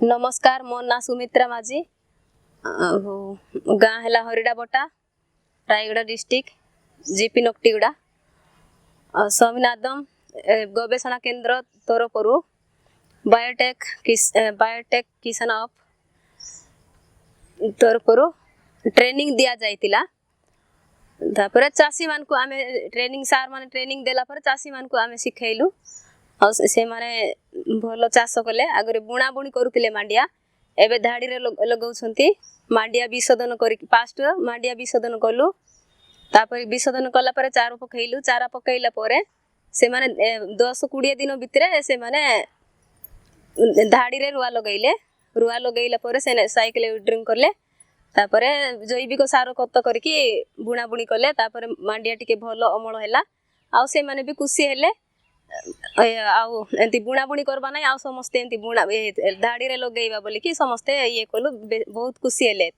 नमस्कार मो ना सुमित्रा माझी गाँ है हरिड़ा बटा रायगड़ा डिस्ट्रिक्ट जीपी नकटीगुड़ा स्वामीनाथन गवेषणा केन्द्र तरफर बायोटेक किसान ऑफ तरफर ट्रेनिंग दिया जाइतिला तापर चासी मान को आमे ट्रेनिंग सार माने ट्रेनिंग देला पर चासी मान को आमे सिखैलु आ से माने भलो चाष कले आगरे बुणा बुणी करूतिले मांडिया एबे धाडी रे लगाउछंती मांडिया विशोधन करी फास्ट मांडिया विशोधन कलु तापर विशोधन कला पर चारा पकैलु चारा पकैला परे से माने 10-20 दिन भितरे से माने धाडी रे रुआ लगैला परे से साइकिल ड्रिंक करले तापरे जैविक सार खत करके बुणा बुणी कले तापरे मांडिया टिके भलो अमल हैला आ से माने भी खुशी हेले आउ एंती बुणा बुणी करबा नै आ समस्ते एंती बुणा धाडी रे लगैबा बोली कि समस्ते ये कलु बहुत खुशी हेले।